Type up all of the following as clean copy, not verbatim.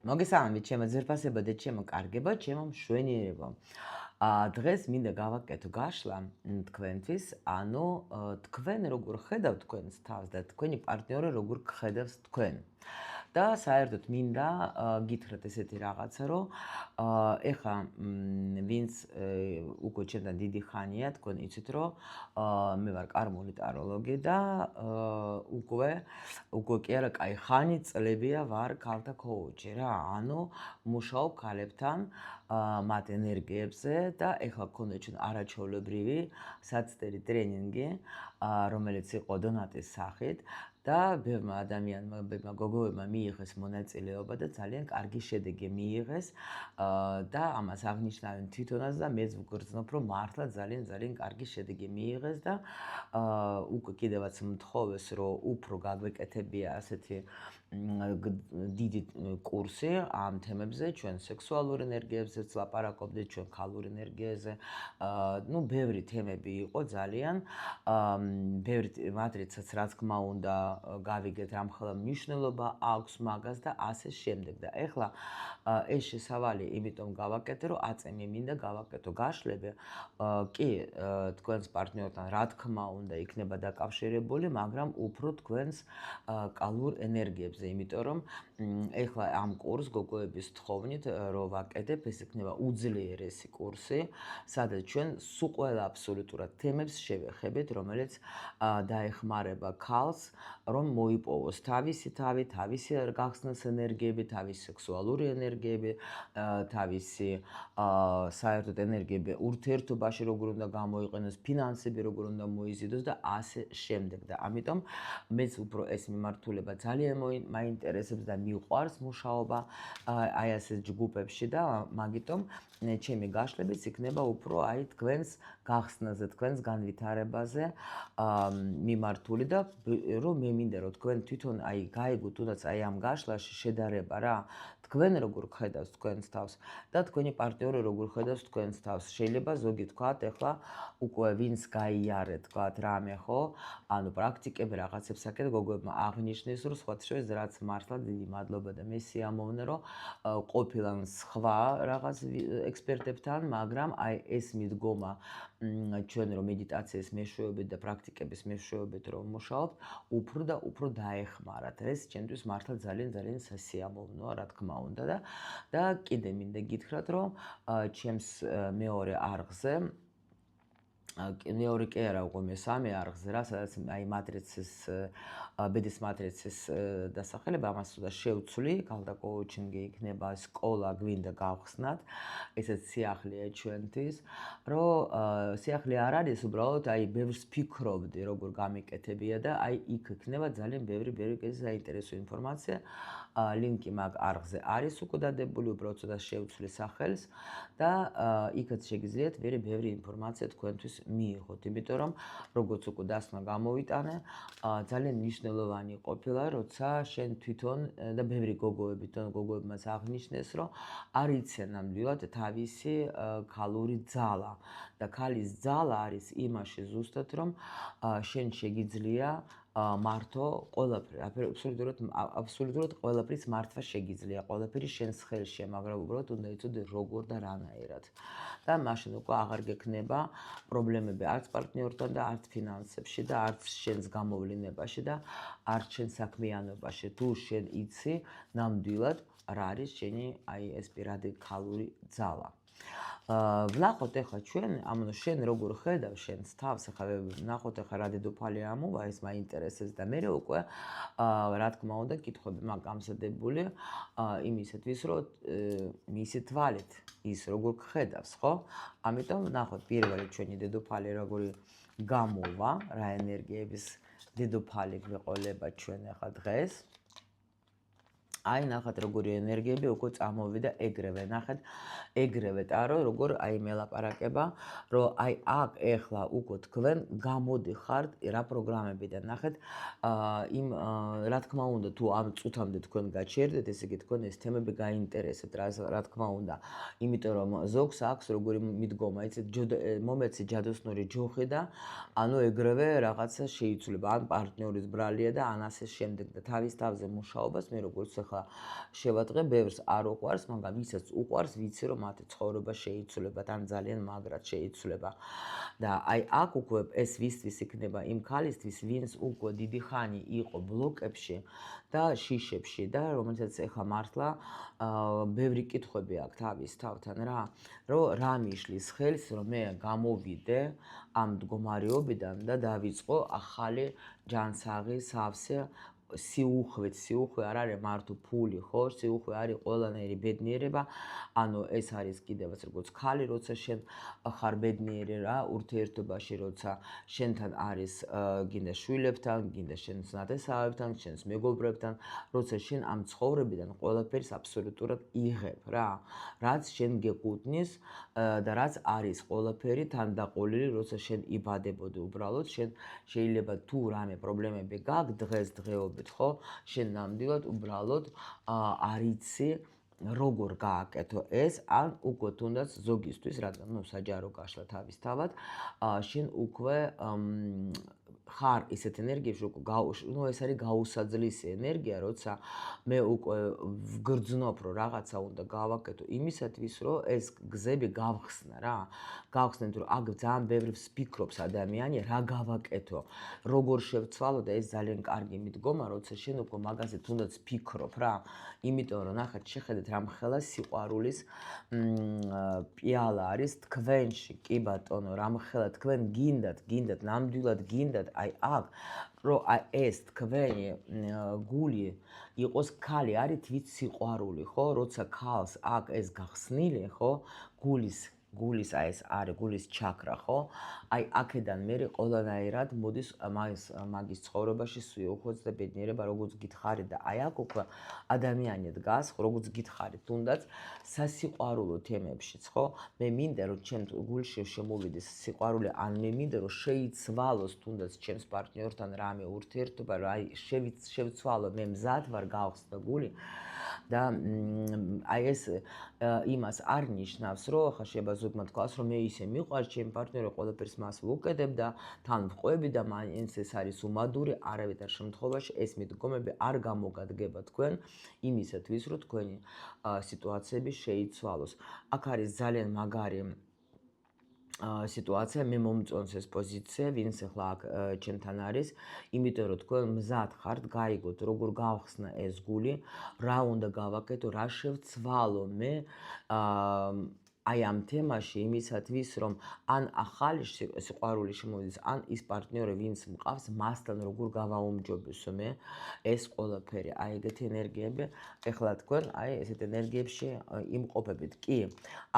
მოგესალმებით, ჩემო ძვირფასებო და ჩემო კარგებო, ჩემო მშვენიერებო. დღეს მინდა გავაკეთო გაშლა თქვენთვის, ანუ თქვენ როგორ ხედავთ თქვენს თავს და თქვენი პარტნიორი როგორ გხედავს თქვენ. და საერთოდ მინდა გითხრათ ესეთი რაღაცა, რომ ეხა ვინც უკვე ჩემთან დიდი ხანია, თქვენ იცით, რომ მე ვარ კარმული ტაროლოგი და უკვე კი არა, კაი ხანი წლებია ვარ ქალთა ქოუჩი რა. ანუ მუშაობ ქალებთან მათ ენერგიებზე და ეხლა გქონდა ჩვენ არაჩვეულებრივი საცდერი ტრენინგი, რომელიც იყო დონატის სახით და ბევრმა ადამიანმა, ბევრმა გოგოებმა მიიღეს მონაწილეობა და ძალიან კარგი შედეგი მიიღეს და ამას აღნიშნავენ თვითონაც და მეც ვგრძნობ, რომ მართლა ძალიან კარგი შედეგი მიიღეს და უკვე კიდევაც მთხოვეს, რომ უფრო გაგვეკეთებია ასეთი დიდი კურსი ამ თემებზე, ჩვენ სექსუალურ ენერგიებზეც ლაპარაკობდით, ჩვენ ქალურ ენერგიაზე. ნუ ბევრი თემები იყო ძალიან. ბევრი მატრიცაც რაც თქმა უნდა გავიგეთ, რამხელა მნიშვნელობა აქვს მაგას და ასე შემდეგ. და ეხლა ეს შესავალი იმიტომ გავაკეთე, რომ აწემი მინდა გავაკეთო გაშლები. კი, თქვენს პარტნიორთან რა თქმა უნდა იქნება დაკავშირებული, მაგრამ უფრო თქვენს კალურ ენერგიებზე, იმიტომ რომ ეხლა ამ კურსს გოგოების თხოვნით რომ ვაკეთებ, ეს იქნება უძლიერესი კურსი, სადაც ჩვენ სულ ყველა აბსოლუტურად თემებს შევეხებით, რომელიც დაეხმარება ქალს, რომ მოიპოვოს თავისი თავი, თავისი გახსნას ენერგიები, თავისი სექსუალური ენერგიები, თავისი საერთოდ ენერგიები ურთიერთობაში როგორ უნდა გამოიყენოს, ფინანსები როგორ უნდა მოიზიდოს და ასე შემდეგ. და ამიტომ მეც უფრო ეს მიმართულება ძალიან მაინტერესებს და მიყვარს მუშაობა აი ასეთ ჯგუფებში და მაგიტომ ჩემი გაშლებიც იქნება უფრო აი თქვენს გახსნაზე, თქვენს განვითარებაზე მიმართული და რომ მე მინდა რომ თქვენ თვითონ აი გაიგოთ თუნდაც აი ამ გაშლაში შედარება რა, თქვენ როგორ ხედავს თქვენს თავს და თქვენი პარტნიორი როგორ ხედავს თქვენს თავს. შეიძლება ზოგი თქვათ, ეხლა უკვე ვინც გაიარეთ, თქვათ რამე ხო, ანუ პრაქტიკები რაღაცებს აკეთებ, გოგოებმა აღნიშნეს, რომ სხვათა შორის რაც მართლა დიდი მადლობა და მე სიამოვნე, რომ ყოფილან სხვა რაღაც ექსპერტებთან, მაგრამ აი ეს მიდგომა ჩვენ რომ მედიტაციის მეშვეობით და პრაქტიკების მეშვეობით რომ მუშაობთ, უფრო და უფრო დაეხმარათ. ეს ჩემთვის მართლა ძალიან სასიამოვნოა, რა თქმა უნდა და კიდე მინდა გითხრათ, რომ ჩემს მეორე არხზე მეორე კი არა, უკვე მესამე არხზე რა, სადაც აი მატრიცის ბედის მატრიცის დასახელება, ამას უნდა შევცვლი, ქალთა კოუჩინგი იქნება, სკოლა გვინდა გავხსნათ, ესეც სიახლეა ჩვენთვის, რომ სიახლე არ არის, უბრალოდ აი ბევრს ფიქრობდი, როგორ გამიკეთებია და აი იქ იქნება ძალიან ბევრი საინტერესო ინფორმაცია. ლინკი მაგ არხზე არის უკვე დადებული, უბრალოდ ცოტა შევცვლი სახელს და იქაც შეგიძლიათ ბევრი ინფორმაცია თქვენთვის მიიღოთ, იმიტომ რომ როგორც უკვე დასმა გამოვიტანე, ძალიან მნიშვნელოვანი ყოფილა, როცა შენ თვითონ და ბევრი გოგოებმაც აღნიშნეს, რომ არ იციან ნამდვილად თავისი ქალური ძალა და ქალის ძალა არის იმაში ზუსტად, რომ შენ შეგიძლია მართო ყველაფერი, აბსოლუტურად ყველაფრის მართვა შეგიძლია, ყველაფერი შენს ხელშია, მაგრამ უბრალოდ უნდა იცოდე როგორ და რანაირად. და მაშინ უკვე აღარ გექნება პრობლემები არც პარტნიორთან და არც ფინანსებში და არც შენს გამოვლინებაში და არც შენ საქმიანობაში. თუ შენ იცი ნამდვილად რა არის შენი აი ეს პირადი ქალური ძალა. ვნახოთ ეხლა ჩვენ, ანუ შენ როგორ ხედავ შენს თავს, ეხლა ვნახოთ ეხლა რა დედოფალი ამოვა, ეს მაინტერესებს და მე უკვე რა თქმა უნდა კითხვები მაქვს გამზადებული იმისათვის, რომ მისი თვალით ის როგორ ხედავს, ხო? ამიტომ ვნახოთ პირველი ჩვენი დედოფალი როგორი გამოვა, რა ენერგიების დედოფალი გვეყოლება ჩვენ ეხლა დღეს. აი ნახეთ როგორი ენერგიები უკვე წამოვიდა ეგრევე, ნახეთ ეგრევე ტარო როგორ აი მელაპარაკება, რომ აი აქ ეხლა უკვე თქვენ გამოდიხართ რა პროგრამებიდან, ნახეთ იმ რა თქმა უნდა თუ ამ წუთამდე თქვენ გაჩერდეთ, ესე იგი თქვენ ეს თემები გაინტერესებთ, რა თქმა უნდა, იმიტომ რომ ზოგს აქვს როგორი მიდგომა, იცით, მომეცი ჯადოსნური ჯოხი და ანუ ეგრევე რაღაცა შეიცვლება, ან პარტნიორის ბრალია და ან ასე შემდეგ და თავის თავზე მუშაობას მე როგორც ახლა შევადღე, ბევრს არ უყვარს, მაგრამ ვისაც უყვარს, ვიცი რომ მათი ცხოვრება შეიცვლება, თან ძალიან მაგრად შეიცვლება. და აი აქ უკვე ეს ვისთვის იქნება იმ ქალისთვის, ვინც უკვე დიდი ხანი იყო ბლოკებში და შიშებში და რომელსაც ეხლა მართლა ბევრი კითხვები აქვს თავის თავთან რომ რა მიშლის ხელს, რომ მე გამოვიდე ამ მდგომარეობიდან და დავიწყო ახალი ჯანსაღი, სავსე სიუხვე არ არის მარტო ფული, ხო? სიუხვე არის ყველანაირი ბედნიერება. ანუ ეს არის კიდევაც როგორც ქალი, როცა შენ ხარ ბედნიერი ურთიერთობაში, როცა შენთან არის გინდა შვილებთან, გინდა შენს ნათესავებთან, შენს მეგობრებთან, როცა შენ ამ ცხოვრებიდან ყველაფერს აბსოლუტურად იღებ რაც შენ გეკუთვნის და რაც არის ყველაფერი თანდაყოლილი, როცა შენ იბადებოდი უბრალოდ, შენ შეიძლება თუ რამე პრობლემები გაქვს დღესდღეობით, ხო? შენ ნამდვილად უბრალოდ არ იცი როგორ გააკეთო ეს, ან უკვე თუნდაც ზოგისთვის, რადგან საჯარო გაშლა თავისთავად, შენ უკვე ხარ ისეთ ენერგიებში, ეს არის გაუსაძლისი ენერგია, როცა მე უკვე ვგრძნობ, რომ რაღაცა უნდა გავაკეთო იმისათვის, რომ ეს გზები გავხსნა გავხსნით, რომ აქ ძალიან ბევრი ვფიქრობს ადამიანი, რა გავაკეთო, როგორ შევცვალო და ეს ძალიან კარგი მიდგომა, როცა შენ უკვე მაგაზე თუნდაც ფიქრობ იმიტომ რომ ნახეთ, შეხედეთ რამხელა სიყვარულის პიალა არის თქვენში, კი ბატონო, რამხელა თქვენ გინდათ, ნამდვილად გინდათ, აი აქ, რომ ეს თქვენი გული იყოს ქალი, არის თვით სიყვარული, ხო? როცა ქალს აქ ეს გახსნილი, ხო? გულის ეს არის გულის ჩაქრა, ხო? აი აქედან მე ყველანაირად მოდის მაგის ცხოვრებაში სიუხვეც და ბედნიერება, როგორც გითხარით და აი აქ უკვე ადამიანი დგას, როგორც გითხარით, თუნდაც სასიყვარულო თემებშიც, ხო? მე მინდა რომ ჩემ გულში შემოვიდეს სიყვარული, ან მე მინდა რომ შეიცვალოს თუნდაც ჩემს პარტნიორთან რამე ურთიერთობა, რომ აი შევცვალო, მე მზად ვარ გავხსნო გული. და აი ეს იმას არ ნიშნავს, რომ ახლა შეიძლება ზოგმა თქვას, რომ მე ისე მიყვარს ჩემი პარტნიორი, ყველაფერს მას ვუკეთებ და თან ვყვები და მაინც ეს არის უმადური, არავითარ შემთხვევაში ეს მიდგომები არ გამოგადგება თქვენ იმისათვის, რომ თქვენი სიტუაციები შეიცვალოს. აქ არის ძალიან მაგარი სიტუაცია, მე მომწონს ეს პოზიცია, ვინც ახლა აქ ჩემთან არის, იმიტომ რომ თქვენ მზად ხართ, გაიგოთ, როგორ გავხსნა ეს გული, რა უნდა გავაკეთო, რა შევცვალო მე აი ამ თემაში იმისათვის, რომ ან ახალი სიყვარული შემოვიდეს, ან ის პარტნიორი, ვინც მყავს, მასთან როგორ გავაუმჯობესო მე ეს ყველაფერი, აი ეგეთი ენერგიები, ეხლა თქვენ აი ესეთ ენერგიებში იმყოფებით. კი,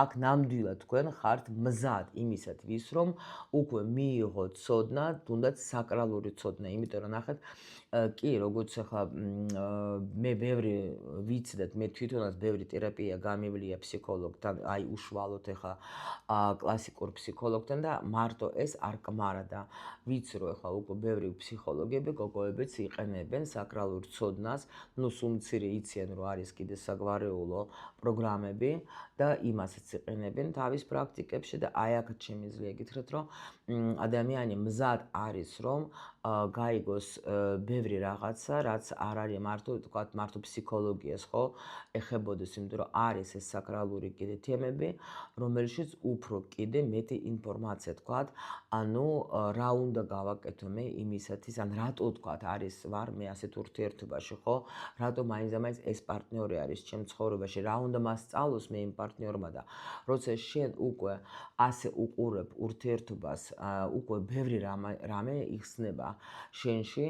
აქ ნამდვილად თქვენ ხართ მზად იმისათვის, რომ უკვე მიიღოთ ცოდნა, თუნდაც საკრალური ცოდნა, იმიტომ რომ ნახეთ, კი, როგორც ახლა მე ბევრი ვიცდეთ, მე თვითონაც ბევრი თერაპია გამივლია ფსიქოლოგთან, აი უშუალოდ ახლა კლასიკურ ფსიქოლოგთან და მარტო ეს არ კმარა და ვიცი რომ ახლა უკვე ბევრი ფსიქოლოგები, გოგოებიც იყენებენ საკრალურ ცოდნას, სულ მცირე იციან რომ არის კიდე საგვარეულო პროგრამები და იმასაც იყენებენ თავის პრაქტიკებში და აი აქ შემიძლია გითხრათ, რომ ადამიანი მზად არის, რომ გაიგოს ბევრი რაღაცა, რაც არ არის მარტო ფსიქოლოგიას, ხო? ეხებოდეს, იმიტომ რომ არის ეს საკრალური კიდე თემები, რომელშიც უფრო კიდე მეტი ინფორმაცია თქვათ, ანუ რა უნდა გავაკეთო მე იმისათვის, ან რატო თქვათ არის ვარ მე ასეთ ურთიერთობაში, ხო? რატო მაინც ეს პარტნიორი არის ჩემ ცხოვრებაში, რა უნდა მას სწავლოს მე იმ პარტნიორმა და როცა შენ უკვე ასე უყურებ ურთიერთობას, უკვე ბევრი რამე იხსნება შენში,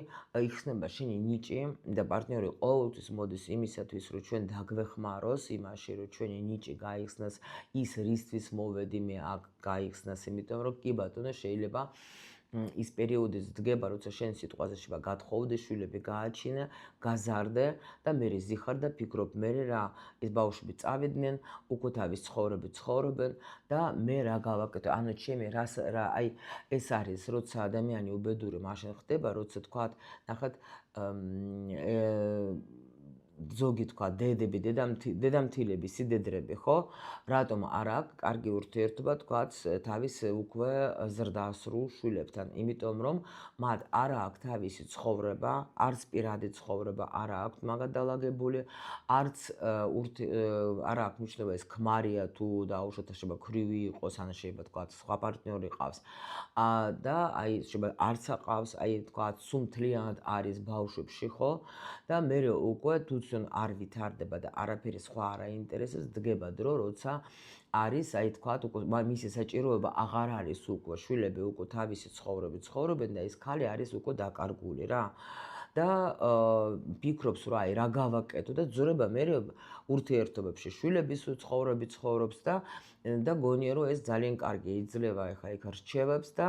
იხსნება შენი ნიჭი და პარტნიორი ყოველთვის მოდის იმისათვის, რომ ჩვენ დაგვეხმაროს იმაში, რომ ჩვენი ნიჭი გაიხსნას, ის რისთვის მოვედი მე აქ გაიხსნას, იმიტომ რომ კი ბატონო შეიძლება ის პერიოდი დგება, როცა შენ სიტყვაზე შევა გათხოვდე, შვილები გააჩინე, გაზარდე და მე ზიხარ და ფიქრობ მე რა ეს ბავშვები წავიდნენ, უკვე თავის ცხოვრობენ და მე რა გავაკეთო, ანუ ჩემი აი ეს არის, როცა ადამიანი უბედური მაშინ ხდება, როცა თქვათ, ნახეთ, ზოგი თქვა დედები, დედამთილები, სიდედრები, ხო? რატომ არ აქვს კარგი ურთიერთობა თქვაც თავის უკვე ზრდასრულ შვილებთან? იმიტომ რომ მათ არ აქვს თავისი ცხოვრება, არც პირადი ცხოვრება არ აქვს მაგათ დალაგებული, არც არ აქვს მნიშვნელობა ეს ქმარია თუ დაუშვათ შეიძლება ქრივი იყოს, ან შეიძლება თქვა სხვა პარტნიორი ყავს. და აი შეიძლება არც აყავს, აი თქვა სუმთლიანად არის ბავშვებში, ხო? და მე უკვე თვითონ არ ვითარდება და არაფერი სხვა არ აინტერესებს, დგება დრო, როცა არის, აი თქვათ, უკვე მისი საჭიროება აღარ არის უკვე, შვილები უკვე თავისი ცხოვრებით ცხოვრობენ და ეს ქალი არის უკვე დაკარგული რა. და ფიქრობს რომ აი რა გავაკეთო და ძრება მე ურთიერთობებში შვილების ცხოვრებით ცხოვრობს და გონია რომ ეს ძალიან კარგი იძლევა ეხა იქ რჩევებს და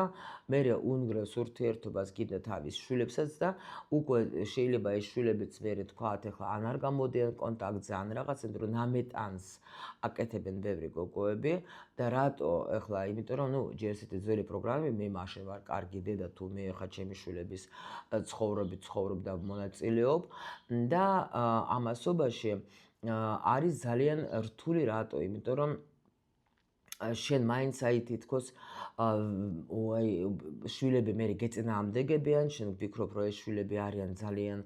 მე უნგრევს ურთიერთობას კიდე თავის შვილებსაც და უკვე შეიძლება ეს შვილებიც მე თქვათ ეხლა ან არ გამოდიან კონტაქტზე ან რაღაცა რომ ნამეტანს აკეთებენ ბევრი გოგოები და რატო ეხლა იმიტომ რომ ნუ ჯერ ესეთი ძველი პროგრამები მე მაშინ ვარ კარგი დედა თუ მე ეხლა ჩემი შვილების ცხოვრობით ცხოვრობ და მონაწილეობ და ამასობაში არის ძალიან რთული რატო იმიტომ რომ შენ მაინც აი თითქოს აი შვილები მე გეწინააღმდეგებიან, შენ ვფიქრობ რომ ეს შვილები არიან ძალიან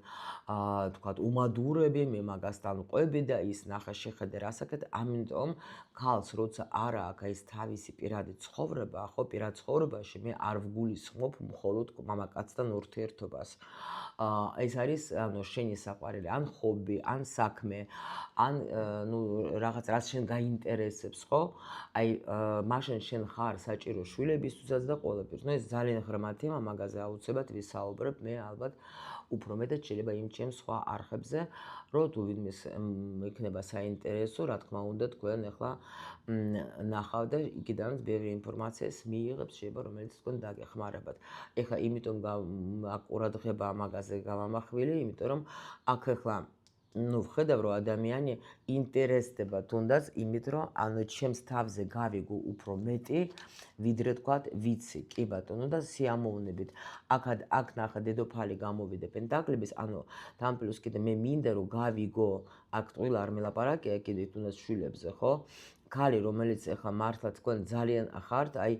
თქვათ უმადურები, მე მაგასთან ყვები და ის ნახე შეხედე რასაკეთ, ამიტომ ქალს როცა არ აქვს ის თავისი პირადი ცხოვრება, ხო, პირად ცხოვრებაში მე არ ვგულისხმობ მხოლოდ მამაკაცთან ურთიერთობას. ეს არის ანუ შენი საყვარელი, ან ჰობი, ან საქმე, ან ნუ რაღაც რაც შენ გაინტერესებს, ხო? აი მაშინ შენ ხარ საჭირო შვილებისთვისაც და ყველაფერს. ნუ ეს ძალიან ღრმა თემა, მაგაზე აუცილებლად ვისაუბრებ, მე ალბათ უფრო მეტად შეიძლება იმ ჩემს სხვა არხებზე, რომ თუ ვინმეს იქნება საინტერესო, რა თქმა უნდა, თქვენ ახლა ნახავთ და იქიდანაც ბევრი ინფორმაციას მიიღებთ, შეიძლება რომელიც თქვენ დაგეხმარებათ. ეხლა იმიტომ ყურადღება მაგაზე გავამახვილე, იმიტომ რომ აქ ახლა ნუ ვხედავ რომ ადამიანი ინტერესდება თუნდაც იმით რომ ანუ ჩემს თავზე გავიგო უფრო მეტი ვიდრე თქვათ ვიცი კი ბატონო და სიამოვნებით აქ ნახა დედოფალი გამოვიდა პენტაკლების ანუ თან პლუს კიდე მე მინდა რომ გავიგო აქ ტყუილა არ მელაპარაკია კიდე თუნდაც შვილებზე ხო ქალი რომელიც ახლა მართლა თქვენ ძალიან ახართ აი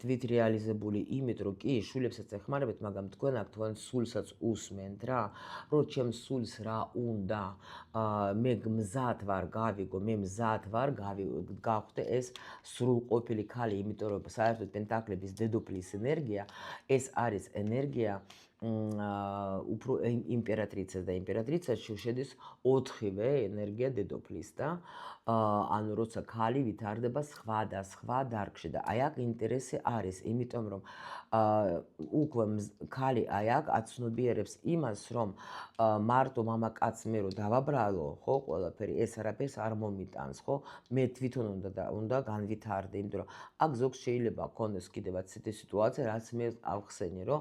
თვით რეალიზებული იმით რომ კი შვილებსაც ეხმარებთ მაგრამ თქვენ აქ თქვენ სულსაც უსმენთ რა რომ ჩემს სულს რა უნდა მე მზად ვარ გავიგო მე მზად ვარ გავხდე ეს სრულყოფილი ქალი იმიტომ რომ საერთოდ პენტაკლების დედოფლის ენერგია ეს არის ენერგია უფრო იმპერატრიცას და იმპერატრიცაში შედის 4-ვე ენერგია დედოფლის და ანუ როცა ქალი ვითარდება სხვა და სხვა დარგში და აი აქ ინტერესი არის, იმიტომ რომ უკვე ქალი აი აქ აცნობიერებს იმას, რომ მარტო მამაკაცს მე რომ დავაბრალო, ხო, ყველაფერი ეს არაფერს არ მომიტანს, ხო? მე თვითონ უნდა განვითარდე, იმიტომ რომ აქ ზოგს შეიძლება ქონდეს კიდევაც ისეთი სიტუაცია, რაც მე ავხსენე, რომ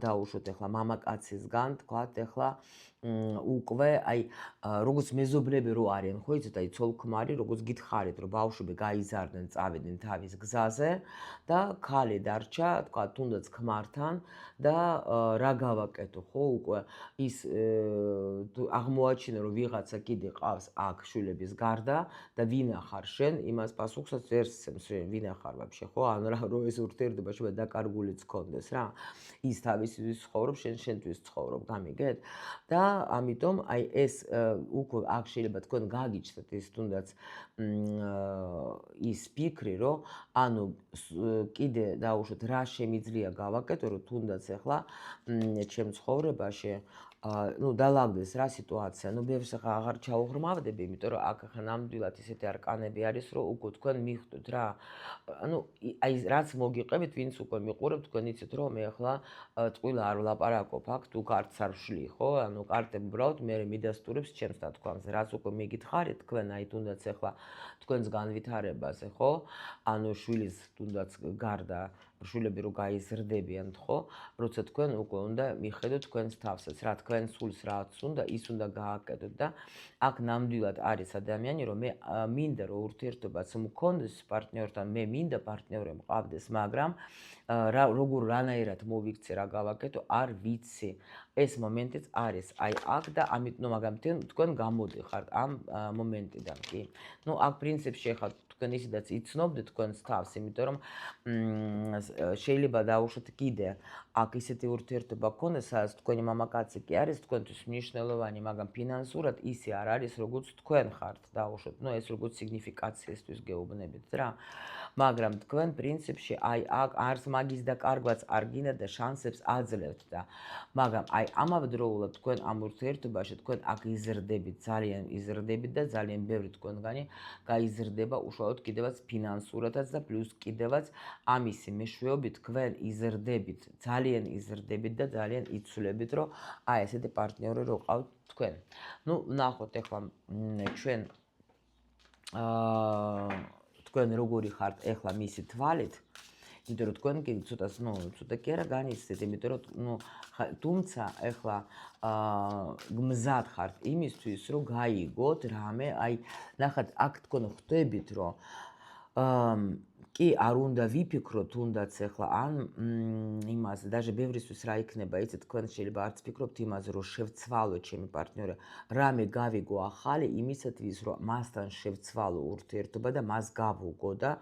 დაუშვოთ ახლა მამაკაცისგან, თქვათ ახლა უკვე აი როგორც მეზობლები რო არიან ხო იცით აი ცოლ-ქმარი როგორც გითხარით რომ ბავშვები გაიზარდნენ წავიდნენ თავის გზაზე და ქალი დარჩა თქვა თუნდაც ქმართან და რა გავაკეთო ხო უკვე ის აღმოაჩინა რომ ვიღაცა კიდე ყავს აქ შვილების გარდა და ვინ ახარ შენ იმას პასუხსაც ვერ სცემს ვინ ახარ ვაფშე ხო ანუ რა რო ეს ურთიერთობა შეიძლება დაკარგულიც ქონდეს რა ის თავისთვის ცხოვრობს შენ შენთვის ცხოვრობ გამიგეთ და ამიტომ აი ეს უკვე აქ შეიძლება თქვენ გაგიჩნდეთ ის თუნდაც ის ფიქრი რომ ანუ კიდე დაუშვათ რა შემიძლია გავაკეთო რომ თუნდაც ახლა ჩემ ცხოვრებაში ну დაალაგდეს რა სიტუაცია ну ბევრს ახლა აღარ ჩაუღრმავდები იმიტომ რომ აქ ახლა ნამდვილად ისეთი არკანები არის რომ უკვე თქვენ მიხვდეთ რა ну აი რაც მოგიყევით ვინც უკვე მიყურებთ თქვენ იცით რომ მე ახლა ტყუილა არ ვლაპარაკობ აქ თუ კარტს არ ვშლი ხო ანუ კარტები უბრალოდ მე მიდასტურებს ჩემს თქმაზე რაც უკვე მიგითხარით თქვენ აი თუნდაც ახლა თქვენს განვითარებაზე ხო ანუ შვილის თუნდაც გარდა შვილები რო გაიზრდებიან ხო როცა თქვენ უკვე უნდა მიხედოთ თქვენს თავსაც რა თქვენ სულს რაც უნდა ის უნდა გააკეთოთ და აქ ნამდვილად არის ადამიანი რომ მე მინდა რომ ურთიერთობაც მქონდეს პარტნიორთან მე მინდა პარტნიორი მყავდეს მაგრამ როგორ რანაირად მოვიქცე რა გავაკეთო არ ვიცი ეს მომენტიც არის აი აქ და ამიტომ მაგამ თქვენ გამოდიხართ ამ მომენტიდან კი. ნუ აქ პრინციპში ახლა თქვენ ისედაც იცნობთ თქვენს თავს, იმიტომ რომ შეიძლება დაუშვათ კიდე აქ ისეთი ურთიერთობა გქონდეს, სადაც თქვენი მამაკაცი კი არის თქვენთვის მნიშვნელოვანი, მაგრამ ფინანსურად ისე არ არის, როგორც თქვენ ხართ დაუშვათ. ნუ ეს როგორც სიგნიფიკაციისთვის გეუბნებით რა. მაგრამ თქვენ პრინციპში აი აქ არც მაგის დაკარგვაც არ გინდა და შანსებს აძლევთ და მაგრამ აი ამავდროულად თქვენ ამ ურთიერთობაში თქვენ აქ იზრდებით, ძალიან იზრდებით და ძალიან ბევრი თქვენგანი გაიზრდება უშუალოდ კიდევაც ფინანსურადაც და პლუს კიდევაც ამისი მეშვეობით თქვენ იზრდებით, ძალიან იზრდებით და ძალიან იცვლებით, რომ აი ესეთი პარტნიორი რო ყავთ თქვენ. ნუ ნახოთ ახლა ჩვენ თქვენ როგორი ხართ ახლა მისი თვალით, იმიტომ რომ თქვენ კი ცოტა კი არა განიცდეთ, იმიტომ რომ თუმცა ახლა გმზად ხართ იმისთვის, რომ გაიგოთ რამე, აი ნახეთ, აქ თქვენ ხვდებით, რომ კი არ უნდა ვიფიქროთ თუნდაც ახლა ან იმას даже ბევრისთვის რა იქნება იცით თქვენ შეიძლება არც ფიქრობთ იმაზე რომ შევცვალო ჩემი პარტნიორი რამე გავიგო ახალი იმისათვის რომ მასთან შევცვალო ურთიერთობა და მას გავუგო და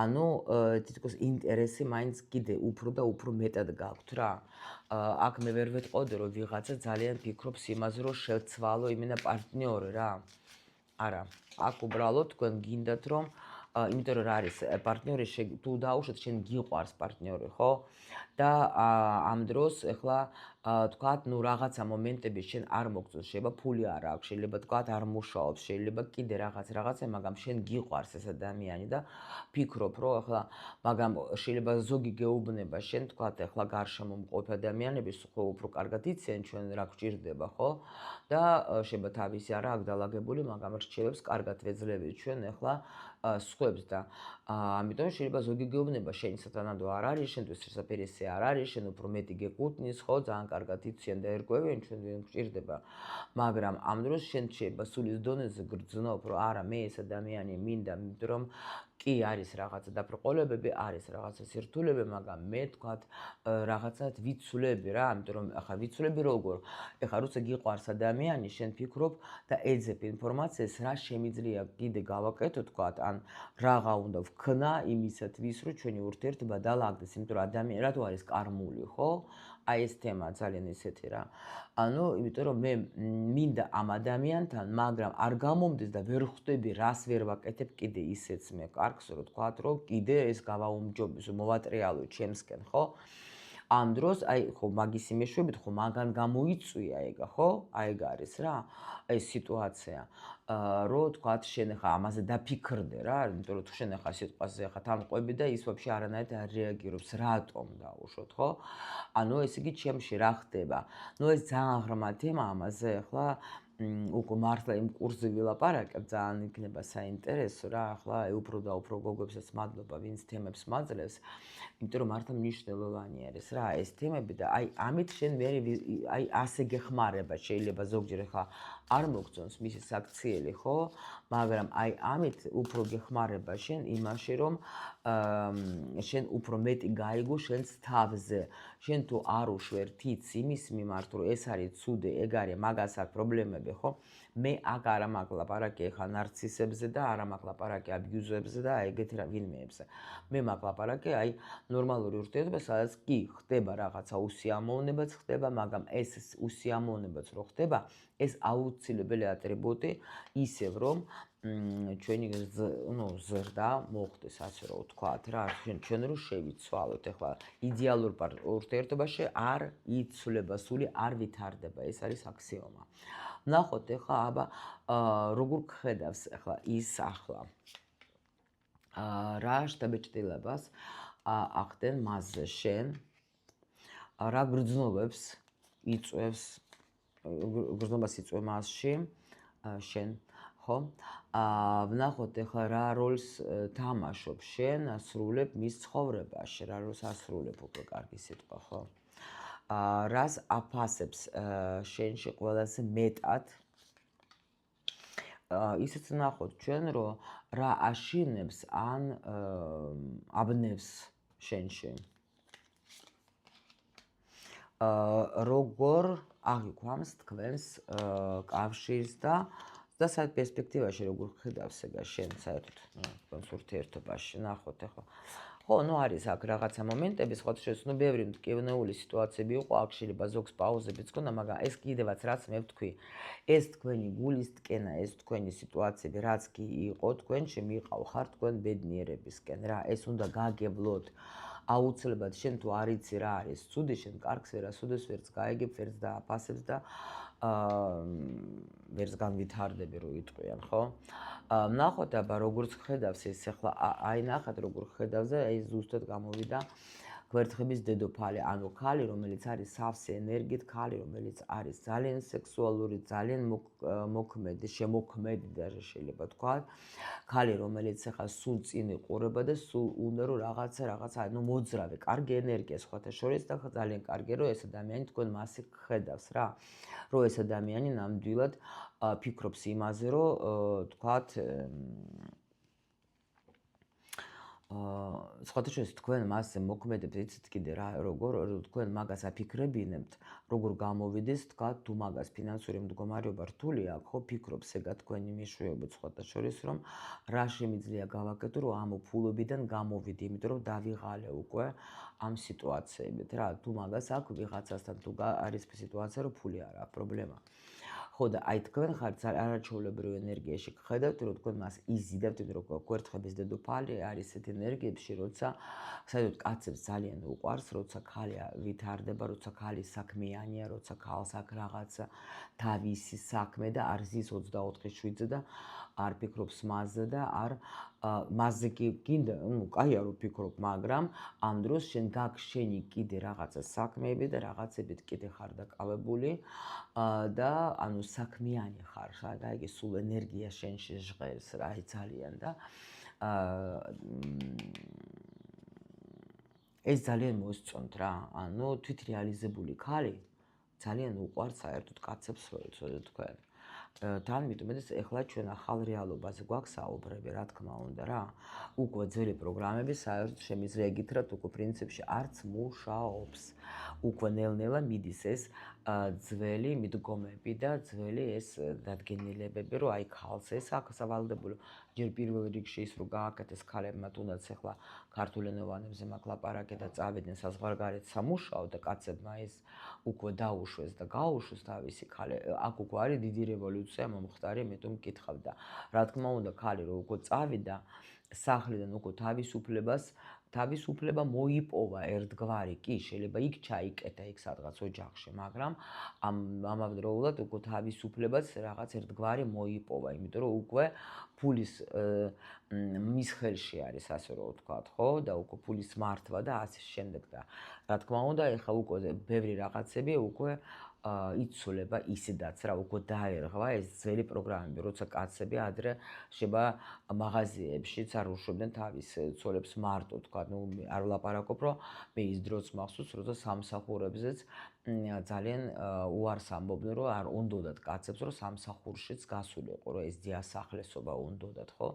ანუ თითქოს ინტერესი მაინც კიდე უფრო და უფრო მეტად გაქვთ რა აქ მე ვერ ვეთყოდი რომ ვიღაცა ძალიან ფიქრობს იმაზე რომ შევცვალო იმენა პარტნიორი რა არა აქ უბრალოდ თქვენ გინდათ რომ იმიტომ რომ რა არის პარტნიორი თუ დაუშვათ შენ გიყვარს პარტნიორი ხო და ამ დროს ახლა თქვათ ნუ რაღაცა მომენტები შენ არ მოგწონს შეიძლება ფული არ აქვს შეიძლება თქვათ არ მუშაობს შეიძლება კიდე რაღაცა მაგრამ შენ გიყვარს ეს ადამიანი და ფიქრობ რომ ახლა მაგრამ შეიძლება ზოგი გეუბნება შენ თქვათ ახლა გარშემო მყოფ ადამიანები ხო უფრო კარგად იციან ჩვენ რა გვჭირდება ხო და შეიძლება თავისი არა აქ დალაგებული მაგრამ რჩევებს კარგად ვეძლებით ჩვენ ახლა სხვებს და ამიტომ შეიძლება ზოგი გეუბნება შენი სათანადო არ არის შენთვის შესაძერისი არ არის შენ უფრო მეტი გეკუთნის ხო ძალიან კარგად იციან და ერკვევიან ჩვენ ვინ გვჭირდება მაგრამ ამ დროს შენ შეიძლება სულის დონეზე გრძნობ რომ არა მე ეს ადამიანი მინდა იმიტომ რომ კი არის რაღაცა დაბრკოლებები არის რაღაცა სირთულეები მაგრამ მე თქვათ რაღაცად ვიცვლები რა ამიტომ რომ ახლა ვიცვლები როგორ ეხლა როცა გიყვარს ადამიანი შენ ფიქრობ და ეძებ ინფორმაციას რა შემიძლია კიდე გავაკეთო თქვათ ან რაღა უნდა ვქნა იმისათვის რომ ჩვენი ურთიერთობა დალაგდეს იმიტომ რომ ადამიანი რატო არის კარმული ხო აი ეს თემა ძალიან ისეთი რა ანუ იმიტომ რომ მე მინდა ამ ადამიანთან მაგრამ არ გამომდის და ვერ ხვდები რას ვერ ვაკეთებ კიდე ისეც მე კარგს რომ თქვათ რომ კიდე ეს გავაუმჯობესო მოვატრიალო ჩემსკენ ხო ამ დროს აი ხო მაგისი მეშვეობით ხო მაგან გამოიწვია ეგა ხო აი ეგ არის რა ეს სიტუაცია რომ თქვათ შენ ხა ამაზე დაფიქრდე რა იმიტომ რომ თუ შენ ხა სიტყვაზე ხა თანყვები და ის ვაფშე არანაირად არ რეაგირობს რატომ დაუშვოთ ხო ანუ ესე იგი ჩემში რა ხდება ნუ ეს ძალიან ღრმა თემა ამაზე ხა უკვე მართლა იმ კურსზე ვილაპარაკებ ძალიან იქნება საინტერესო რა ახლა უფრო და უფრო გოგოებსაც მადლობა ვინც თემებს მაძლევს იმიტომ რომ მართლა მნიშვნელოვანი არის რა ეს თემები და აი ამით შენ მე აი ასე გეხმარება შეიძლება ზოგჯერ ხა არ მოგწონს მისი საქციელი ხო მაგრამ აი ამით უფრო გეხმარება შენ იმაში რომ შენ უფრო მეტი გაიგო შენს თავზე შენ თუ არ უშვერ თითს იმის მიმართ რომ ეს არის ცუდი ეგ არის მაგას აქვს პრობლემები ხო მე აქ არ მაქვს ლაპარაკი ხა ნარცისებზე და არ მაქვს ლაპარაკი აბიუზებზე და ეგეთი რა ვინმეებზე მე მაქვს ლაპარაკი აი ნორმალური ურთიერთობა სადაც კი ხდება რაღაცა უსიამოვნებაც ხდება მაგრამ ეს უსიამოვნებაც რო ხდება ეს აუცილებელი ატრიბუტი ისევ რომ ჩვენი ზრდა მოხდეს ასე რომ ვთქვათ რა ჩვენ რო შევიცვალოთ ახლა იდეალურ ურთიერთობაში არ იცვლება სული არ ვითარდება ეს არის აქსიომა ნახოთ ახლა აბა როგორ ხედავს ახლა ის ახლა რა შთაბეჭდილებას ახდენ მასზე შენ რა გრძნობებს იწვევს გრძნობას იწვევ მასში შენ ხო ვნახოთ ახლა რა როლს თამაშობ შენ ასრულებ მის ცხოვრებაში რა როლს ასრულებ უკვე კარგი სიტყვა ხო რას აფასებს შენში ყველაზე მეტად ისიც ვნახოთ ჩვენ რომ რა აშინებს ან აბნევს შენში როგორ აღიქვამს თქვენს კავშირს და საერთოდ პერსპექტივაში როგორ ხედავს ეგა შენ საერთოდ თქვენს ურთიერთობაში ნახოთ ახლა ხო ნუ არის აქ რაღაცა მომენტები სხვათა შორის ნუ ბევრი მტკივნეული სიტუაციები იყო აქ შეიძლება ზოგს პაუზებიც ქონდა მაგრამ ეს კიდევაც რაც მე ვთქვი ეს თქვენი გულის ტკენა ეს თქვენი სიტუაციები რაც კი იყო თქვენ შემიყავ ხარ თქვენ ბედნიერებისკენ რა ეს უნდა გაგებლოთ აუცილებლად შენ თუ არ იცი რა არის ცუდი შენ კარგს ვერასოდეს ვერც გაიგებ ვერც დააფასებს და ვერც განვითარდები რო იტყვიან ხო ნახოთ აბა როგორც ხედავს ეს ახლა აი ნახეთ როგორ ხედავს და აი ზუსტად გამოვიდა გვერდხების დედოფალი ანუ ქალი რომელიც არის სავსე ენერგიით ქალი რომელიც არის ძალიან სექსუალური ძალიან მოქმედი შემოქმედი და შეიძლება თქვა ქალი რომელიც ახლა სულ წინ იყურება და სულ უნდა რომ რაღაცა ანუ მოძრავე კარგი ენერგია სხვათა შორის და ძალიან კარგი რომ ეს ადამიანი თქვენ მასე ხედავს რა რომ ეს ადამიანი ნამდვილად ფიქრობს იმაზე რომ თქვათ სხვათა შორის თქვენ მასზე მოქმედებს იცით კიდე რა როგორ თქვენ მაგას აფიქრებინებთ როგორ გამოვიდეს თქვა თუ მაგას ფინანსური მდგომარეობა რთული აქვს ხო ფიქრობს ეგა თქვენი მეშვეობით სხვათა შორის რომ რა შემიძლია გავაკეთო რომ ამ ფულობიდან გამოვიდე იმიტომ რომ დავიღალე უკვე ამ სიტუაციებით რა თუ მაგას აქვს ვიღაცასთან თუ არის სიტუაცია რომ ფული არ აქვს პრობლემა ხო და აი თქვენ ხართ არაჩვეულებრივ ენერგიაში ხედავთ რომ თქვენ მას იზიდავთ რომ გვერდხების დედოფალი არის ესეთ ენერგიებში როცა საერთოდ კაცებს ძალიან უყვარს როცა ქალი ვითარდება როცა ქალი საქმიანია როცა ქალს აქვს რაღაცა თავისი საქმე და არ ზის 24/7-ზე და არ ფიქრობს მასზე და არ მასზე გინდა ნუ კაია რომ ფიქრობ მაგრამ ამ დროს შენ გაქვს შენი კიდე რაღაცა საქმეები და რაღაცებით კიდე ხარ დაკავებული და ანუ საქმიანი ხარ რა იგი სულ ენერგია შენში ჟღერს რა ძალიან და ეს ძალიან მოსწონთ რა ანუ თვითრეალიზებული ქალი ძალიან უყვარს საერთოდ კაცებს რო იცოდეთ თქვენ თან მithumedes ეხლა ჩვენ ახალ რეალობაზე გვაქვს საუბრები რა თქმა უნდა რა უკვე ძველი პროგრამები საერთოდ შემიძლია იგითხრათ უკვე პრინციპში არც მუშაობს უკვე ნელ-ნელა მიდის ეს ძველი მიდგომები და ძველი ეს დადგენილებები რომ აი ქალს ეს აქვს სავალდებულო ჯერ პირველ რიგში ის რომ გააკეთეს ქალებმა თუნდაც ეხლა ქართულენოვანებზე მაგ ლაპარაკი და წავიდნენ საზღვარგარეთ სამუშაო და კაცებმა ეს უკვე დაუშვეს და გაუშვეს თავისი ქალი აქ უკვე არის დიდი რევოლუცია მომხდარი მე თუ მკითხავ და რა თქმა უნდა ქალი რო უკვე წავიდა სახლიდან უკვე თავისუფლება მოიპოვა ერთგვარი კი შეიძლება იქ ჩაიკეტა იქ სადღაც ოჯახში მაგრამ ამავდროულად უკვე თავისუფლებას რაღაც ერთგვარი მოიპოვა იმიტომ რომ უკვე ფულის მის ხელში არის ასე რომ ვთქვათ ხო და უკვე ფულის მართვა და ასე შემდეგ და რა თქმა უნდა ეხლა უკვე ბევრი რაღაცები უკვე იცოლება ისედაც რა უკვე დაერღვა ეს ძველი პროგრამები როცა კაცები ადრე შეიძლება მაღაზიებშიც არ უშვებდნენ თავის ცოლებს მარტო თქვა ნუ არ ვლაპარაკობ რომ მე ის დროც მახსოვს როცა სამსახურებზეც ძალიან უარს ამბობდნენ რომ არ უნდათ კაცებს რომ სამსახურშიც გასულიყო რომ ეს დიასახლესობა უნდათ ხო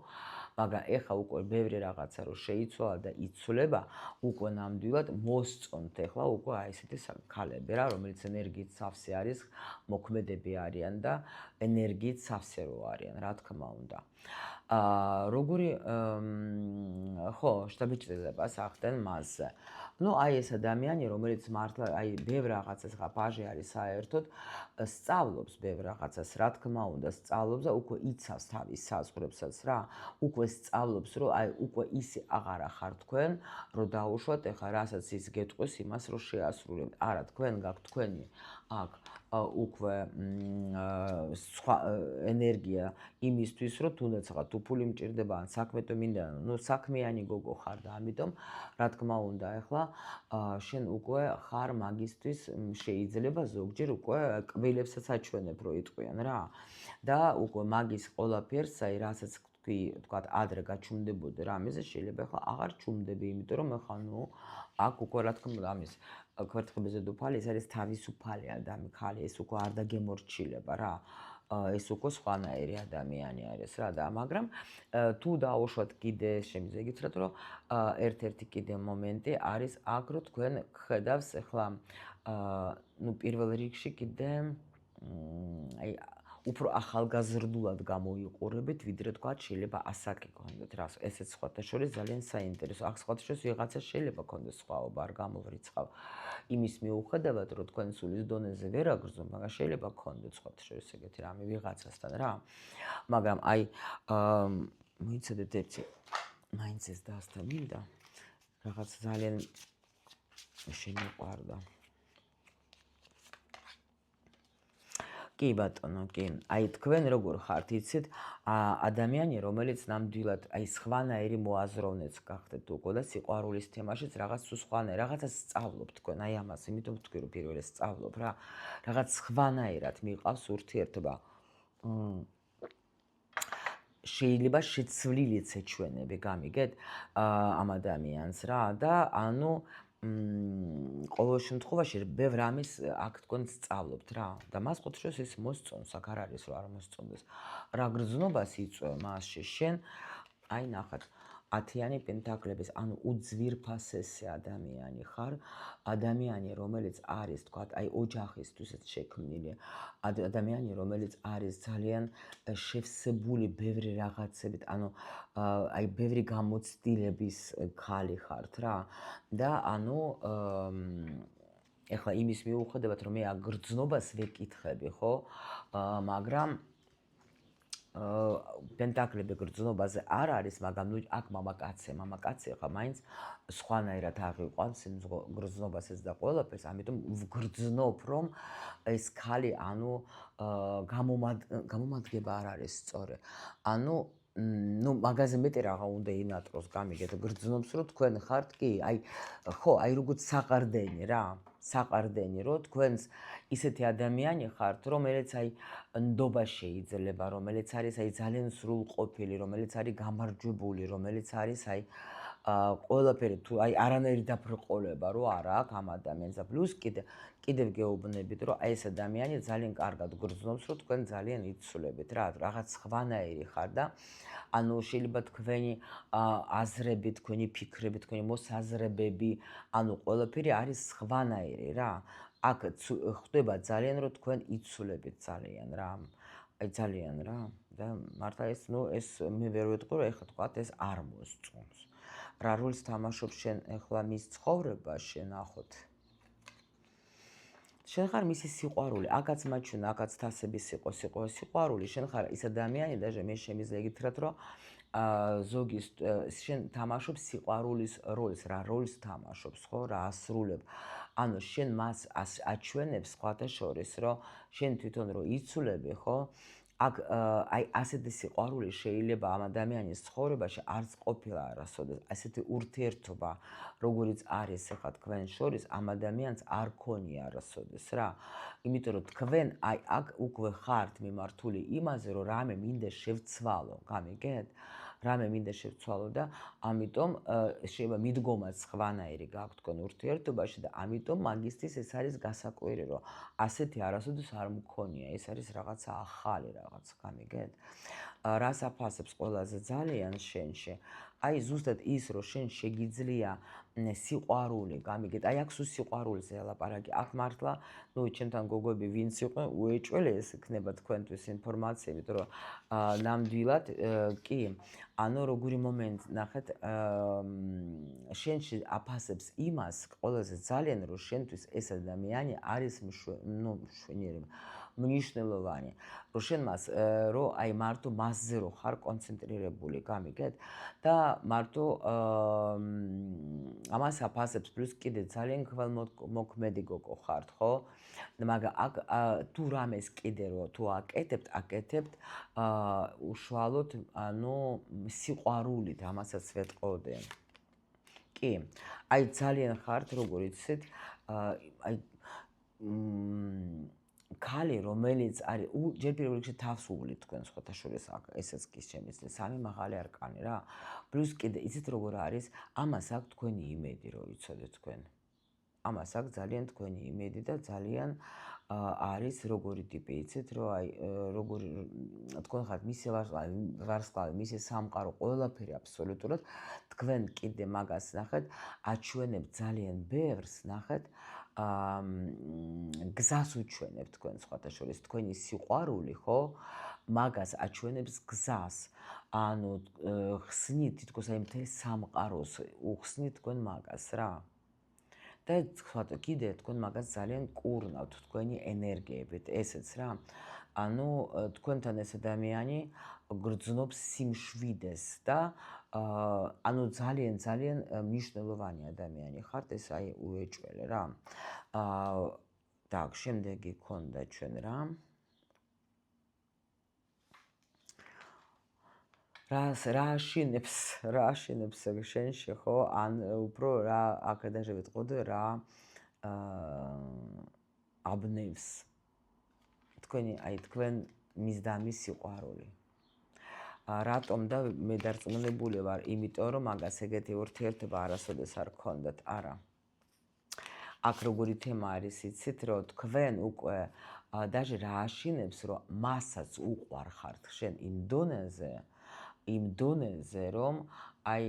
მაგრამ ეხლა უკვე ბევრი რაღაცა რომ შეიცვალა და იცვლება უკვე ნამდვილად მოსწონთ ეხლა უკვე აი ესეთი ქალები რა რომელიც ენერგიით სავსე არის მოქმედები არიან და ენერგიით სავსე რო არიან რა თქმა უნდა როგორი ხო შტაბიჭრებას ახდენ მასზე ну აი ეს ადამიანი რომელიც მართლა აი ბევრ რაღაცას ხა ბაჟი არის საერთოდ სწავლობს ბევრ რაღაცას რა თქმა უნდა სწავლობს და უკვე იცავს თავის საზღვრებსაც რა უკვე სწავლობს რომ აი უკვე ისი აღარა ხარ თქვენ რომ დაუშვათ ეხლა რასაც ის გეტყვის იმას რომ შეასრულებთ არა თქვენ გაქვთ თქვენი აქ უკვე სხვა ენერგია იმისთვის რომ თუნდაც ხა თუ ფული მჭირდება ან საქმე თუ მინდა ნუ საქმიანი გოგო ხარ და ამიტომ რა თქმა უნდა ეხლა შენ უკვე ხარ მაგისტვის შეიძლება ზოგჯერ უკვე კბილებსაც აჩვენებ რო იტყვიან რა და უკვე მაგის ყველაფერს აი რასაც თქვათ ადრე გაჩუმდებოდი რამეზე შეიძლება ახლა აღარ ჩუმდები იმიტომ რომ ახლა ნუ აქ უკვე რა თქმა უნდა ამის ქვერთხების დედოფალი ეს არის თავისუფალი ადამიანი ქალი ეს უკვე არ დაგემორჩილება რა ეს უკვე სხვანაირი ადამიანი არის რა და მაგრამ თუ დაუშვათ კიდე შემიძლია გითხრათ რომ ერთ-ერთი კიდე მომენტი არის აქ რომ თქვენ ხედავს ახლა ნუ პირველ რიგში კიდე აი უფრო ახალგაზრდულად გამოიყურებით, ვიდრე თქვათ შეიძლება ასაკი გქონდეთ რა. ესეც სხვათა შორის ძალიან საინტერესო. აქ სხვათა შორის ვიღაცა შეიძლება გქონდეს სხვაობა, არ გამოვრიცხავ. იმის მიუხედავად, რომ თქვენ სულის დონეზე ვერ აგრძნობ, მაგრამ შეიძლება გქონდეთ სხვათა შორის ეგეთი რამე ვიღაცასთან რა. მაგრამ აი მოიცადეთ ერთი მაინც ეს დასთა მინდა რაღაც ძალიან შემიყვარდა. კი ბატონო, კი. აი თქვენ როგორ ხართ, იცით, ადამიანი, რომელიც ნამდვილად აი სხვანაირი მოაზროვნეც გახდეთ უკვე და სიყვარულის თემაშიც რაღაც თუ სხვანაირ, რაღაცას სწავლობთ თქვენ, აი ამას, იმიტომ ვთქვი რომ პირველად სწავლობ რა. რაღაც სხვანაირად მიყავს ურთიერთობა. შეიძლება შეცვლილიც ეჩვენები, გამიგეთ, ამ ადამიანს რა და ანუ ყოველ შემთხვევაში ბევრ რამეს აქ თქვენ სწავლობთ რა და მას ყოველ შემთხვევაში ეს მოსწონს, აქ არ არის რომ არ მოსწონდეს. რა გრძნობას იწვევ მასში შენ, აი ნახეთ, 10-იანი პენტაკლების, ანუ უძვირფასესი ადამიანი ხარ, ადამიანი, რომელიც არის, თქვათ, აი ოჯახისთვისაც შექმნილი, ადამიანი, რომელიც არის ძალიან შევსებული ბევრი რაღაცებით, ანუ აი ბევრი გამოცდილების ქალი ხართ რა და ანუ ეხლა იმის მიუხედავად რომ მე აქ გრძნობას ვეკითხები, ხო? მაგრამ პენტაკლები გრძნობაზე არ არის, მაგრამ ნუ აქ მამაკაცი ხა მაინც სხვანაირად აღიყვანს იმ გრძნობასაც და ყველაფერს, ამიტომ ვგრძნობ რომ ეს ქალი ანუ გამომადგება არ არის სწორი. ანუ ნუ მაგაზე მეტი რაღა უნდა ინატროს, გამიგეთ, გრძნობს რომ თქვენ ხართ კი, აი ხო, აი როგორც საყარდენი რა, საყარდენი რომ თქვენს ისეთი ადამიანი ხართ, რომელიც აი ნდობა შეიძლება, რომელიც არის აი ძალიან სრულყოფილი, რომელიც არის გამარჯვებული, რომელიც არის აი ყველაფერი თუ აი არანაირი დაფრყოლება რო არა აქვს ამ ადამიანს და პლუს კიდევ გეუბნებით რომ აი ეს ადამიანი ძალიან კარგად გრძნობს რომ თქვენ ძალიან იცვლებით რა რაღაც სხვანაირი ხარ და ანუ შეიძლება თქვენი აზრები, თქვენი ფიქრები, თქვენი მოსაზრებები, ანუ ყველაფერი არის სხვანაირი რა. აქ ხდება ძალიან რომ თქვენ იცვლებით ძალიან რა. აი ძალიან რა და მართლა ეს ნუ ეს მე ვერ ვეტყვი რომ ეხლა თქვათ ეს არ მოსწონს. რა როლს თამაშობს შენ ეხლა მის ცხოვრებაში, ნახოთ. შენ ხარ მისი სიყვარული, აქაც მაჩვენა, აქაც თასების სიყვარული, შენ ხარ ის ადამიანი და მე შემიძლია გითხრათ რომ ზოგი შენ თამაშობ სიყვარულის როლს, რა როლს თამაშობს, ხო, რა ასრულებ. ანუ შენ მას აჩვენებს სხვათა შორის, რომ შენ თვითონ რო იცვლები, ხო? აქ აი ასეთი სიყვარული შეიძლება ამ ადამიანის ცხოვრებაში არც ყოფილა არასოდეს. ასეთი ურთიერთობა, როგორიც არის ახლა თქვენ შორის, ამ ადამიანს არ ქონია არასოდეს რა. იმიტომ რომ თქვენ აი აქ უკვე ხართ მიმართული იმაზე, რომ რამე მინდა შევცვალო, გამიგეთ? რამე მინდა შევცვალო და ამიტომ შეიძლება მიდგომაც სხვანაირი გაქვთ თქვენ ურთიერთობაში და ამიტომ მაგისტრის ეს არის გასაკვირი, რომ ასეთი არასოდეს არ მქონია, ეს არის რაღაცა ახალი რაღაც, გამიგეთ? რას აფასებს ყველაზე ძალიან შენში? აი ზუსტად ის, რომ შენ შეგიძლია სიყვარული, გამიგეთ? აი აქ სულ სიყვარულზე ელაპარაკი. აქ მართლა, ნუ ჩემთან გოგოები ვინც იყვნენ, უეჭველი ეს იქნება თქვენთვის ინფორმაცია, იმიტომ რომ ნამდვილად კი, ანუ როგორი მომენტი, ნახეთ, შენში აფასებს იმას ყველაზე ძალიან, რომ შენთვის ეს ადამიანი არის მშვენიერი, მნიშვნელოვანი, რომ შენ მას რომ აი მარტო მასზე რო ხარ კონცენტრირებული, გამიგეთ? და მარტო ამას აფასებს პლუს კიდე ძალიან ქველმოქმედი გოგო ხართ, ხო? მაგრამ აქ თუ რამეს კიდე რო თუ აკეთებთ უშუალოდ ანუ სიყვარულით ამასაც ვეტყოდი. კი, აი ძალიან ხართ, როგორ იცით, აი ქალი, რომელიც არის ჯერ პირველ რიგში თავს უვლით თქვენ სხვათა შორის ესეც კი შემიძლია სამი მაღალი არკანი რა. პლუს კიდე იცით როგორ არის, ამას აქვს თქვენი იმედი, რომ იცოდეთ თქვენ. ამას აქვს ძალიან თქვენი იმედი და ძალიან არის როგორი ტიპი იცით რომ აი როგორი თქვენ ხართ მისი ვარსკვლავი, მისი სამყარო, ყველაფერი აბსოლუტურად თქვენ კიდე მაგას ნახეთ, აჩვენებთ ძალიან ბევრს, ნახეთ გზას უჩვენებთ თქვენ სხვათა შორის თქვენი სიყვარული, ხო? მაგას აჩვენებს გზას. ანუ ხსნით თითქოს აი მთელ სამყაროს უხსნით თქვენ მაგას რა. და კიდე თქვენ მაგას ძალიან კურნავთ თქვენი ენერგიებით, ესეც რა. ანუ თქვენთან ეს ადამიანი გრძნობს სიმშვიდეს და ანუ ძალიან ძალიან მნიშვნელოვანი ადამიანი ხართ, ეს აი უეჭველე რა. так, შემდეგი გქონდა ჩვენ რა. რა აშინებს შენში, ხო? ან უფრო რა აქედან შევეტყოდე რა აბნევს თქვენი აი თქვენ მისდამის სიყვარული. რატომ და მე დარწმუნებული ვარ, იმიტომ რომ მაგას ეგეთი ურთიერთობა არასოდეს არ გქონდათ, არა. აქ როგორი თემა არის, იცით, რომ თქვენ უკვე даже რა აშინებს, რომ მასაც უყვარ ხართ შენ იმ დონეზე, რომ აი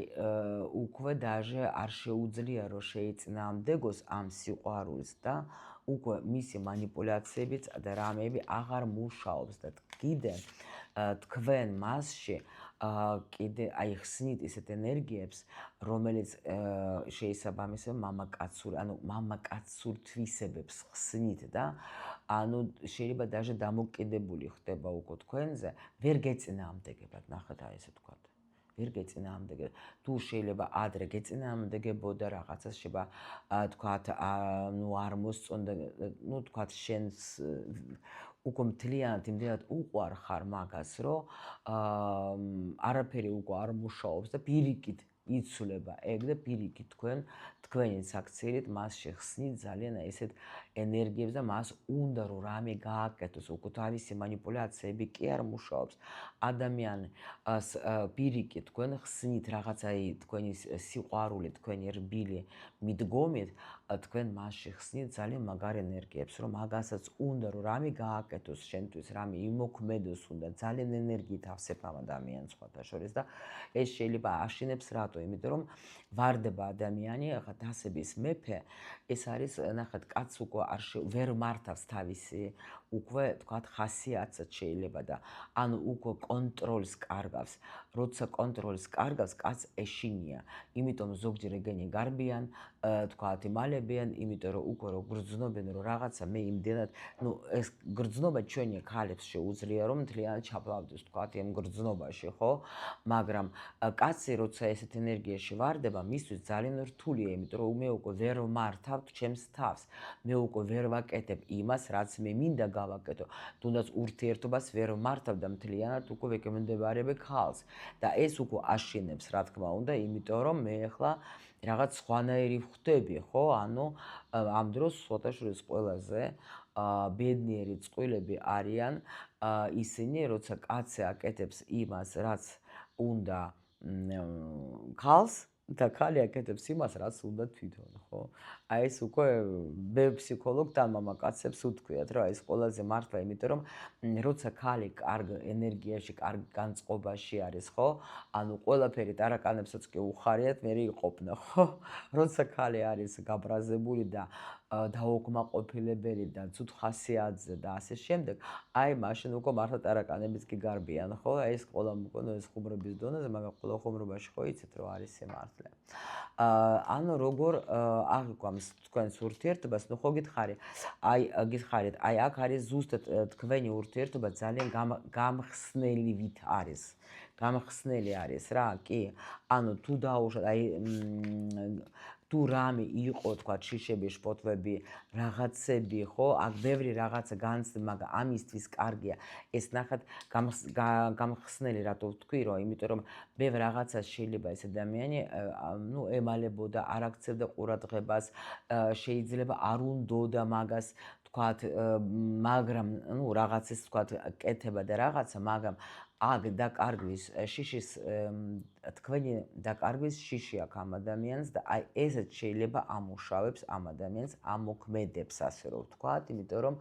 უკვე даже არ შეუძლია რომ შეიწინააღმდეგოს ამ სიყვარულს და უკვე მისი манипуляციებიც და რამეები აღარ მუშაობს და კიდე თქვენ მასში კიდე აი ხსნით ისეთ ენერგიებს, რომელიც შეისაბამისად მამაკაცურ თვისებებს ხსნით და ანუ შეიძლება даже დამოკიდებული ხდება უკვე თქვენზე, ვერ გეწინააღმდეგებათ, ნახეთ აი ესე თქვა. ვერ გეწინააღმდეგებათ. თუ შეიძლება ადრე გეწინააღმდეგებოდა რაღაცას შეიძლება თქვათ ნუ არ მოსწონდა, ნუ თქვათ შენს უკვე მთლიანად უყვარ ხარ მაგას, რომ არაფერი უკვე არ მუშაობს და პირიქით იცვლება ეგ და პირიქით თქვენიც აქციით მასში ხსნით ძალიან ესეთ ენერგიებს და მას უნდა რომ რამე გააკეთოს, უკვე თავისი манипуляციები კი არ მუშაობს. ადამიანი პირიქით თქვენ ხსნით რაღაცა თქვენი სიყვარული, თქვენი რბილი მიდგომით, თქვენ მასში ხსნით ძალიან მაგარ ენერგიებს, რომ მაგასაც უნდა რომ რამე გააკეთოს შენთვის, რამე იმოქმედოს უნდა, ძალიან ენერგიით ავსებ ამ ადამიანს სხვათა შორის და ეს შეიძლება აშინებს რატო? იმიტომ რომ ვარდება ადამიანი, ახლა დასების მეფე, ეს არის ნახეთ, კაცს უკვე ვერ მართავს თავისი უკვე თქვათ ხასიათსაც შეიძლება და ანუ უკვე კონტროლს კარგავს. როცა კონტროლს კარგავს, კაცს ეშინია. იმიტომ ზოგჯერ ეგენი გარბიან, თქვათ იმალებიან, იმიტომ რომ უკვე რო გრძნობენ რომ რაღაცა მე იმდენად, ნუ ეს გრძნობა ჩვენი ქალებს შეუძლია რომ მთლიანად ჩაფლავდეს თქვათ იმ გრძნობაში, ხო? მაგრამ კაცი როცა ესეთ ენერგიაში ვარდება, მისთვის ძალიან რთულია, იმიტომ რომ მე უკვე ვერ მართავთ ჩემს თავს. მე უკვე ვერ ვაკეთებ იმას, რაც მე მინდა გავაკეთო. თუნდაც ურთიერთობას ვერ მართავ და მთლიანად უკვე ვეკმენდებარებ ქალს. და ეს უკვე აშინებს, რა თქმა უნდა, იმიტომ რომ მე ახლა რაღაც სხვანაირი ვხვდები, ხო? ანუ ამ დროს სხვათა შორის ყველაზე ბედნიერი წყვილები არიან ისინი, როცა კაცი აკეთებს იმას, რაც უნდა ქალს და ქალი აკეთებს იმას, რაც უნდა თვითონ, ხო? აი ეს უკვე მე ფსიქოლოგთან მამაკაცებს უთქვიათ, რომ ეს ყველაზე მართლა, იმიტომ რომ როცა ქალი კარგ ენერგიაში, კარგ განწყობაში არის, ხო? ანუ ყველაფერი ტარაკანებსაც კი უხარიათ, მე იყოფნა, ხო? როცა ქალი არის გაბრაზებული და დაუკმაყოფილებელი და ცუდ ხასიათზე და ასე შემდეგ, აი მაშინ უკვე მართლა ტარაკანებიც კი გარბიან, ხო? ეს ყველა მოკონო ეს ხუმრობის დონეზე, მაგრამ ყველა ხუმრობაში ხო იცით რომ არის სიმართლე. ანუ როგორ აღიქვამს თქვენს ურთიერთობას, ნუ ხო გითხარით, აი აქ არის ზუსტად თქვენი ურთიერთობა ძალიან გამხსნელივით არის. გამხსნელი არის რა, კი. ანუ თუ დაუშვათ, აი თუ რამე იყო თქვა შიშები, შპოთვები, რაღაცები, ხო? აქ ბევრი რაღაცა განცდა, მაგრამ ამისთვის კარგია. ეს ნახეთ გამხსნელი რატო ვთქვი, რომ იმიტომ რომ ბევრ რაღაცას შეიძლება ეს ადამიანი ნუ ემალებოდა, არ აქცევდა ყურადღებას, შეიძლება არ უნდოდა მაგას თქვათ, მაგრამ ნუ რაღაცის თქვათ კეთება და რაღაცა, მაგრამ აქ დაკარგვის შიშის თქვენი დაკარგვის შიში აქვს ამ ადამიანს და აი ესეც შეიძლება ამუშავებს ამ ადამიანს, ამოქმედებს, ასე რომ ვთქვათ, იმიტომ რომ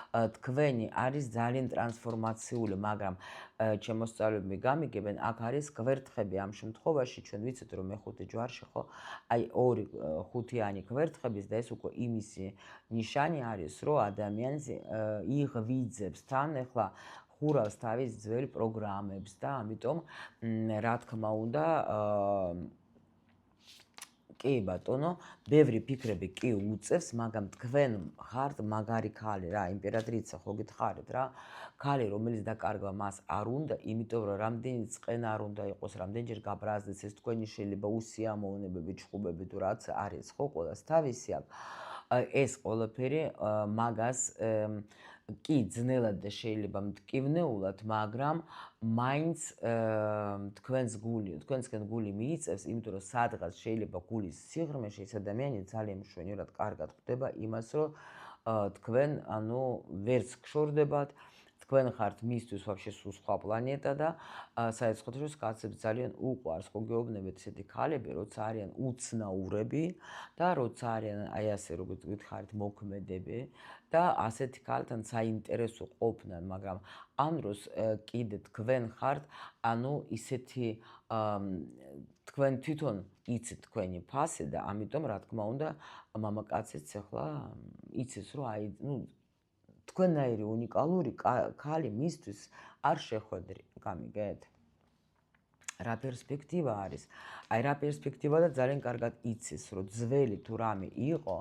თქვენი არის ძალიან ტრანსფორმაციული, მაგრამ ჩემოსწავლებლები გამიგებენ, აქ არის გვერდხები ამ შემთხვევაში, ჩვენ ვიცით რომ მეხუთე ჯვარში ხო, აი ორი ხუთიანი გვერდხების და ეს უკვე იმისი ნიშანი არის, რომ ადამიანს იღვიძებს თან ახლა ხურავს თავის ძველ პროგრამებს და ამიტომ რა თქმა უნდა კი ბატონო, ბევრი ფიქრები კი უწევს, მაგრამ თქვენ ხართ მაგარი ქალი რა, იმპერატრიცა ხო გითხარით რა, ქალი რომელიც დაკარგვა მას არ უნდა, იმიტომ რომ რამდენი წყენა არ უნდა იყოს, რამდენჯერ გაბრაზდეს ეს თქვენი შეიძლება უსიამოვნებები, ჩხუბები თუ რაც არის, ხო, ყველას თავისი აქვს. ეს ყველაფერი მაგას კი ძნელად და შეიძლება მტკივნეულად, მაგრამ მაინც თქვენსგან გული მიიწევს, იმიტომ რომ სადღაც შეიძლება გულის სიღრმეში ეს ადამიანი ძალიან მშვენივრად კარგად ხვდება იმას, რომ თქვენ ანუ ვერც გშორდებათ, თქვენ ხართ მისთვის ვაფშე სულ სხვა პლანეტა და საერთოდ კაცებს ძალიან უყვარს, ხო გეუბნებით ესეთი ქალები, როცა არიან უცნაურები და როცა არიან აი ასე როგორც გითხარით მოქმედები და ასეთი ქალთან საინტერესო ყოფნა, მაგრამ ამ დროს კიდე თქვენ ხართ, ანუ ისეთი თქვენ თვითონ იცით თქვენი ფასი და ამიტომ რა თქმა უნდა მამაკაციც ახლა იცის რომ აი ნუ თქვენნაირი უნიკალური ქალი მისთვის არ შეხვედრი, გამიგეთ? რა პერსპექტივა არის? აი რა პერსპექტივა და ძალიან კარგად იცის, რომ ძველი თუ რამე იყო,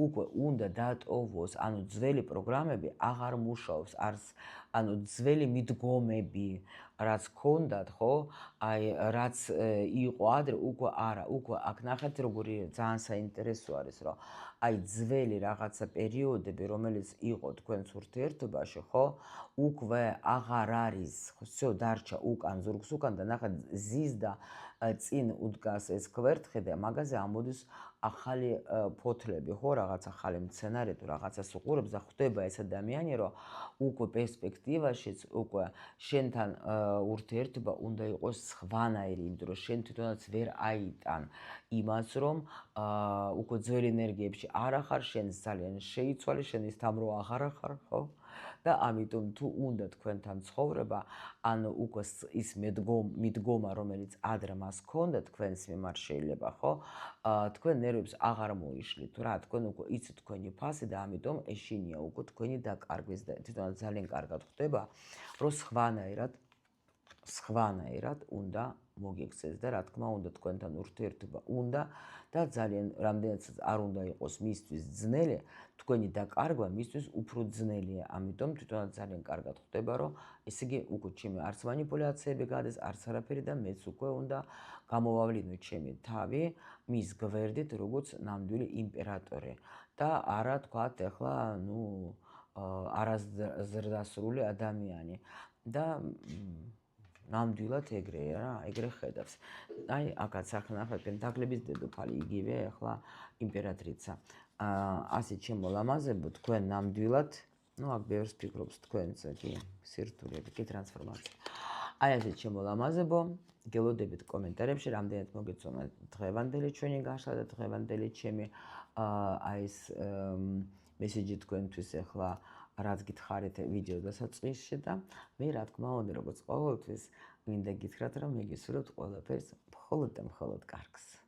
უკვე უნდა დატოვოს, ანუ ძველი პროგრამები აღარ მუშაობს, ანუ ძველი მიდგომები, რაც ქონდათ, ხო? აი რაც იყო ადრე, უკვე არა, უკვე აქ ნახეთ როგორი ძალიან საინტერესო არის, რომ აი ძველი რაღაცა პერიოდები, რომელიც იყო თქვენს ურთიერთობაში, ხო? უკვე აღარ არის, всё დარჩა უკან ზურგს უკან და ნახეთ ზის და წინ უდგას ეს გვერდხი და მაგაზე ამოდის ახალი ფოთლები, ხო, რაღაც ახალი მცენარე თუ რაღაცას უყურებს და ხვდება ეს ადამიანი, რომ უკვე პერსპექტივაშიც უკვე შენთან ურთიერთობა უნდა იყოს სხვანაირი, იმიტომ რომ შენ თვითონაც ვერ აიტან იმას, რომ უკვე ძველი ენერგიებში არ ახარ, შენ ძალიან შეიცვალე, შენ ის თამრო აღარ ახარ, ხო? და ამიტომ თუ უნდა თქვენთან ცხოვრება, ანუ უკვე ის მიდგომა, რომელიც ადრე მას ჰქონდა თქვენს მიმართ შეიძლება, ხო? თქვენ ნერვებს აღარ მოიშლით რა, თქვენ უკვე იცით თქვენი ფასი და ამიტომ ეშინია უკვე თქვენი დაკარგვის და თვითონაც ძალიან კარგად ხვდება, რომ სხვანაირად უნდა მოგიქცეს და რა თქმა უნდა თქვენთან ურთიერთობა უნდა და ძალიან რამდენადაც არ უნდა იყოს მისთვის ძნელი, თქვენი დაკარგვა მისთვის უფრო ძნელია. ამიტომ თვითონაც ძალიან კარგად ხვდება, რომ ესე იგი უკვე ჩემი არც მანიპულაციები გადის, არც არაფერი და მეც უკვე უნდა გამოვავლინო ჩემი თავი მის გვერდით, როგორც ნამდვილი იმპერატორი და არა თქვათ ახლა, ნუ არაზრდასრული ადამიანი და ნამდვილად ეგრეა რა, ეგრე ხედავს. აი, აქაც ახლა პენტაკლების დედოფალი იგივე ახლა იმპერატრიცა. ასე შემოლამაზებო თქვენ ნამდვილად, ნუ აქ ბევრს ფიქრობს თქვენც კი სირთულეები, კი ტრანსფორმაცია. აი ასე შემოლამაზებო, გელოდებით კომენტარებში, რამდენად მოგეწონა დღევანდელი ჩვენი გაშლა და დღევანდელი ჩემი აი ეს მესეჯი თქვენთვის ახლა რაც გითხარით ვიდეო დასაწყისში და მე რა თქმა უნდა როგორც ყოველთვის მინდა გითხრათ რომ მეგისურვებთ ყველაფერს მხოლოდ და მხოლოდ კარგს.